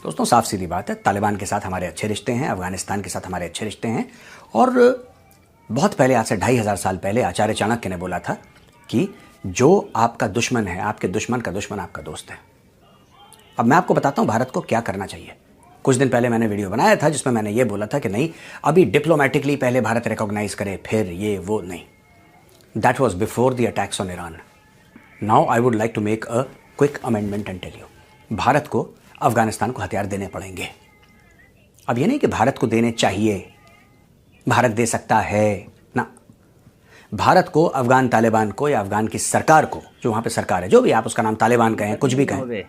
दोस्तों साफ सीधी बात है, तालिबान के साथ हमारे अच्छे रिश्ते हैं, अफगानिस्तान के साथ हमारे अच्छे रिश्ते हैं। और बहुत पहले, आज से 2500 साल पहले आचार्य चाणक्य ने बोला था कि जो आपका दुश्मन है, आपके दुश्मन का दुश्मन आपका दोस्त है। अब मैं आपको बताता हूं भारत को क्या करना चाहिए। कुछ दिन पहले मैंने वीडियो बनाया था जिसमें मैंने ये बोला था कि नहीं, अभी डिप्लोमेटिकली पहले भारत रिकॉग्नाइज करे, फिर ये वो नहीं। That was before the attacks on Iran. Now I would like to make a quick amendment and tell you, Bharat को अफगानिस्तान को हथियार देने पड़ेंगे। अब ये नहीं कि भारत को देने चाहिए, भारत दे सकता है ना। भारत को अफगान तालिबान को या अफगान की सरकार को, जो वहां पे सरकार है, जो भी आप उसका नाम तालिबान कहें, कुछ भी कहें,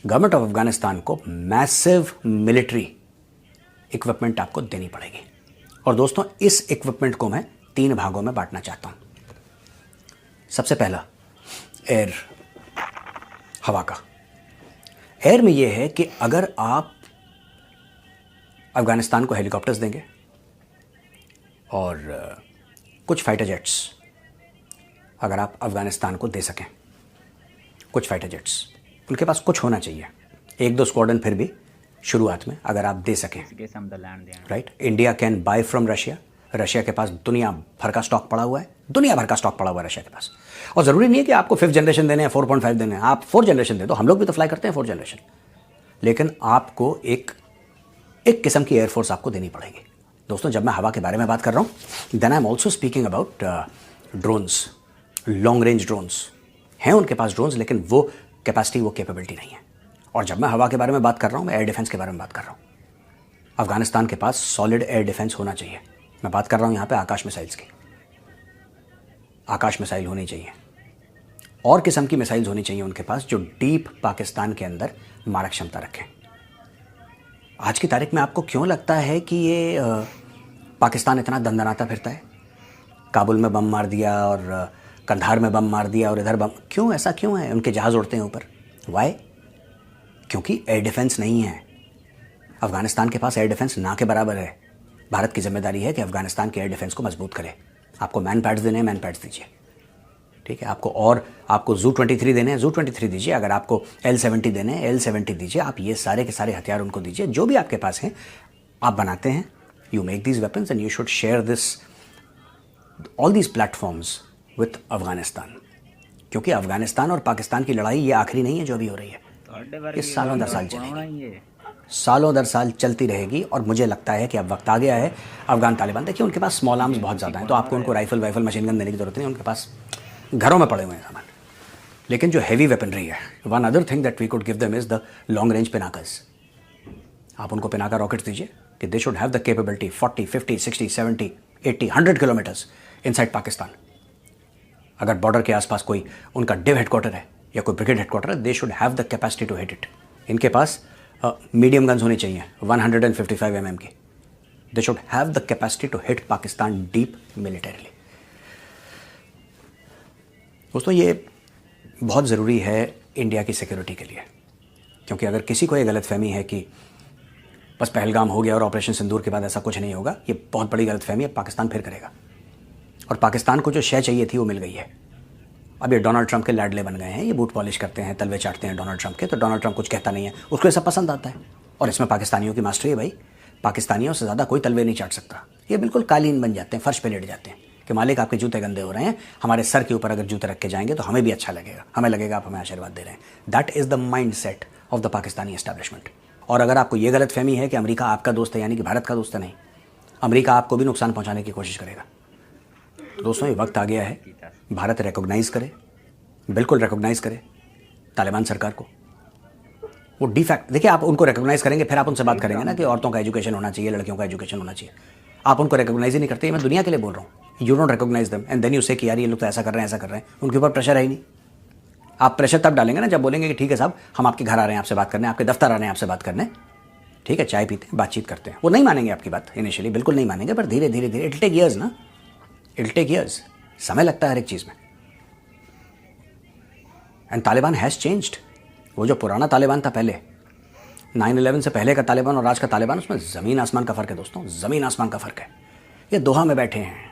गवर्नमेंट ऑफ अफगानिस्तान को मैसिव मिलिट्री इक्विपमेंट आपको देनी पड़ेगी। और दोस्तों इस इक्विपमेंट को मैं 3 भागों में बांटना चाहता हूं। सबसे पहला एयर, हवा का। एयर में यह है कि अगर आप अफगानिस्तान को हेलीकॉप्टर्स देंगे और कुछ फाइटर जेट्स अगर आप अफगानिस्तान को दे सकें, कुछ फाइटर जेट्स, उनके पास कुछ होना चाहिए, 1-2 स्क्वाड्रन फिर भी शुरुआत में अगर आप दे सकें, right. India can buy from Russia. Russia के पास दुनिया भर का स्टॉक पड़ा हुआ है, दुनिया भर का स्टॉक पड़ा हुआ है रशिया के पास। और ज़रूरी नहीं है कि आपको 5th जनरेशन देने हैं, 4.5 देने हैं, आप 4th जनरेशन दे दो, हम लोग भी तो फ्लाई करते हैं 4th जनरेशन। लेकिन आपको एक किस्म की एयरफोर्स आपको देनी पड़ेगी। दोस्तों जब मैं हवा के बारे में बात कर रहा हूँ, then I am also speaking about drones, long range drones हैं उनके पास ड्रोन्स, लेकिन वो कैपेसिटी, वो कैपेबिलिटी नहीं है। और जब मैं हवा के बारे में बात कर रहा हूँ, मैं एयर डिफेंस के बारे में बात कर रहा हूँ। अफगानिस्तान के पास सॉलिड एयर डिफेंस होना चाहिए। मैं बात कर रहा हूँ यहाँ पे आकाश मिसाइल्स की। आकाश मिसाइल होनी चाहिए, और किस्म की मिसाइल्स होनी चाहिए उनके पास जो डीप पाकिस्तान के अंदर मारक क्षमता रखें। आज की तारीख में आपको क्यों लगता है कि ये पाकिस्तान इतना दंदनाता फिरता है? काबुल में बम मार दिया और कंधार में बम मार दिया और इधर बम, क्यों ऐसा क्यों है? उनके जहाज़ उड़ते हैं ऊपर, वाई? क्योंकि एयर डिफेंस नहीं है। अफगानिस्तान के पास एयर डिफेंस ना के बराबर है। भारत की जिम्मेदारी है कि अफगानिस्तान के एयर डिफेंस को मजबूत करे। आपको मैन पैड्स देने हैं, मैन पैड्स दीजिए, ठीक है। आपको ZU-23 देने हैं, ZU-23 दीजिए। अगर आपको L-70 देने हैं, L-70 दीजिए। आप ये सारे के सारे हथियार उनको दीजिए, जो भी आपके पास हैं आप बनाते हैं। You make these weapons and you should share this, all these platforms with Afghanistan. क्योंकि अफगानिस्तान और पाकिस्तान की लड़ाई ये आखिरी नहीं है जो अभी हो रही है, ये सालों दर साल चलेगी, सालों दर साल चलती रहेगी। और मुझे लगता है कि अब वक्त आ गया है। अफगान तालिबान, देखिए उनके पास स्मॉल आर्म्स बहुत ज़्यादा हैं, तो आपको उनको राइफल मशीन गन देने की जरूरत नहीं, उनके पास घरों में पड़े हुए हैं सामान। लेकिन जो हैवी वेपनरी है, one other thing that we could give them is the long range Pinakas. आप उनको पिनाका रॉकेट्स दीजिए कि they should have the capability 40, 50, 60, 70, 80, 100 kilometres inside Pakistan. अगर बॉर्डर के आसपास कोई उनका डिव हेडक्वार्टर है या कोई ब्रिगेड हेडक्वार्टर है, they should have the capacity to hit it. इनके पास मीडियम गन्स होनी चाहिए 155 mm की। They should have the capacity to hit Pakistan deep militarily. दोस्तों ये बहुत ज़रूरी है इंडिया की सिक्योरिटी के लिए, क्योंकि अगर किसी को ये गलतफहमी है कि बस पहलगाम हो गया और ऑपरेशन सिंदूर के बाद ऐसा कुछ नहीं होगा, ये बहुत बड़ी गलतफहमी है। पाकिस्तान फिर करेगा, और पाकिस्तान को जो शय चाहिए थी वो मिल गई है। अब ये डोनाल्ड ट्रंप के लाडले बन गए हैं, ये बूट पॉलिश करते हैं, तलवे चाटते हैं डोनाल्ड ट्रंप के, तो डोनाल्ड ट्रंप कुछ कहता नहीं है, उसको ये सब पसंद आता है। और इसमें पाकिस्तानियों की मास्टरी है भाई, पाकिस्तानियों से ज़्यादा कोई तलवे नहीं चाट सकता। ये बिल्कुल कालीन बन जाते हैं, फर्श पे लेट जाते हैं कि मालिक आपके जूते गंदे हो रहे हैं, हमारे सर के ऊपर अगर जूते रख के जाएंगे तो हमें भी अच्छा लगेगा, हमें लगेगा आप हमें आशीर्वाद दे रहे हैं। That is the mind set of the Pakistani establishment. और अगर आपको ये गलत फहमी है कि अमेरिका आपका दोस्त है, यानी कि भारत का दोस्त है, नहीं, अमेरिका आपको भी नुकसान पहुंचाने की कोशिश करेगा। दोस्तों ये वक्त आ गया है, भारत रिकॉग्नाइज करे, बिल्कुल रिकॉग्नाइज करे तालिबान सरकार को। वो डिफैक्ट, देखिए आप उनको रिकॉग्नाइज करेंगे, फिर आप उनसे बात करेंगे ना कि औरतों का एजुकेशन होना चाहिए, लड़कियों का एजुकेशन होना चाहिए। आप उनको रिकॉग्नाइज ही नहीं करते, मैं दुनिया के लिए बोल रहा हूँ। You don't recognise them and then you say कि यार ये लोग तो ऐसा कर रहे हैं, ऐसा कर रहे हैं। उनके ऊपर प्रेशर है ही नहीं। आप प्रेशर तब डालेंगे ना जब बोलेंगे कि ठीक है साहब, हम आपके घर आ रहे हैं आपसे बात करने, आपके दफ्तर आ रहे हैं आपसे बात करने, ठीक है, चाय पीते हैं, बातचीत करते हैं। वो नहीं मानेंगे आपकी बात इनिशियली, बिल्कुल नहीं मानेंगे, पर धीरे धीरे धीरे, इट टेक ईयर्स ना, इट टेक ईयर्स, समय लगता है हर एक चीज़ में। And Taliban has changed. वो जो पुराना तालिबान था पहले, 9/11 से पहले का तालिबान और आज का तालिबान, उसमें ज़मीन आसमान का फ़र्क है दोस्तों, ज़मीन आसमान का फ़र्क है। ये दोहा में बैठे हैं,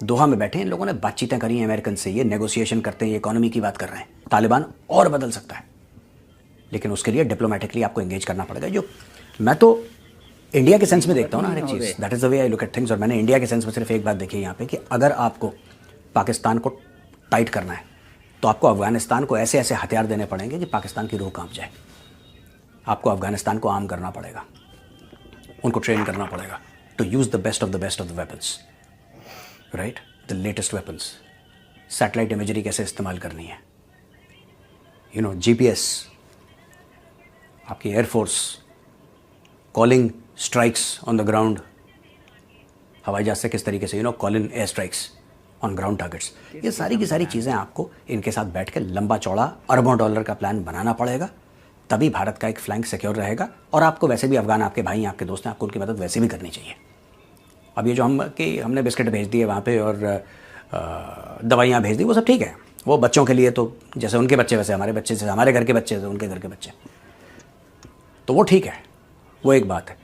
दोहा में बैठे हैं, इन लोगों ने बातचीतें करी हैं अमेरिकन से, ये नेगोशिएशन करते हैं, ये इकोनॉमी की बात कर रहे हैं। तालिबान और बदल सकता है, लेकिन उसके लिए डिप्लोमेटिकली आपको एंगेज करना पड़ेगा। जो मैं तो इंडिया के सेंस में देखता हूँ ना हर एक चीज़, that is the way I look at things. और मैंने इंडिया के सेंस में सिर्फ एक बात देखी है यहाँ पे कि अगर आपको पाकिस्तान को टाइट करना है तो आपको अफगानिस्तान को ऐसे ऐसे हथियार देने पड़ेंगे कि पाकिस्तान की रूह कांप जाए। आपको अफगानिस्तान को आर्म करना पड़ेगा, उनको ट्रेन करना पड़ेगा to use the best of the weapons, right, the latest weapons. Satellite imagery कैसे इस्तेमाल करनी है, यू नो, GPS, आपकी air force, calling strikes on the ground, हवाई जहाज से किस तरीके से, you know, calling air strikes on ground targets. ये सारी की सारी चीज़ें आपको इनके साथ बैठ के लंबा चौड़ा अरबों डॉलर का प्लान बनाना पड़ेगा, तभी भारत का एक फ्लैंक सिक्योर रहेगा। और आपको वैसे भी अफगान आपके भाई हैं, आपके दोस्त हैं, आपको उनकी मदद वैसे भी करनी चाहिए। अब ये जो हमने बिस्किट भेज दिए वहाँ पे और दवाइयाँ भेज दी, वो सब ठीक है, वो बच्चों के लिए, तो जैसे उनके बच्चे वैसे हमारे बच्चे, जैसे हमारे घर के बच्चे वैसे उनके घर के बच्चे, तो वो ठीक है, वो एक बात है।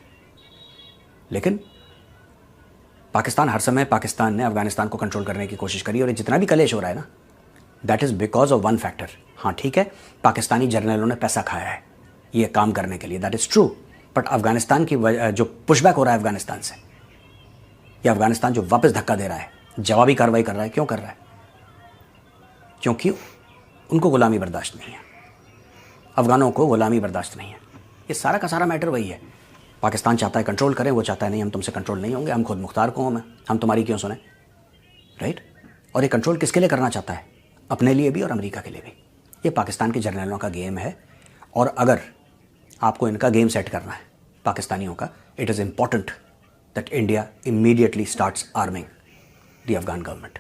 लेकिन पाकिस्तान हर समय, पाकिस्तान ने अफगानिस्तान को कंट्रोल करने की कोशिश करी, और जितना भी कलेश हो रहा है ना, that is because of one factor. हाँ ठीक है, पाकिस्तानी जर्नलों ने पैसा खाया है ये काम करने के लिए, that is true. But Afghanistan की जो पुशबैक हो रहा है अफगानिस्तान से, या अफगानिस्तान जो वापस धक्का दे रहा है, जवाबी कार्रवाई कर रहा है, क्यों कर रहा है? क्योंकि उनको गुलामी बर्दाश्त नहीं है, अफगानों को गुलामी बर्दाश्त नहीं है। ये सारा का सारा मैटर वही है। पाकिस्तान चाहता है कंट्रोल करें, वो चाहता है नहीं, हम तुमसे कंट्रोल नहीं होंगे, हम खुद मुख्तार कौम हैं, हम तुम्हारी क्यों सुने, राइट। और ये कंट्रोल किसके लिए करना चाहता है? अपने लिए भी और अमेरिका के लिए भी। ये पाकिस्तान के जर्नलों का गेम है, और अगर आपको इनका गेम सेट करना है पाकिस्तानियों का, it is important that India immediately starts arming the Afghan government.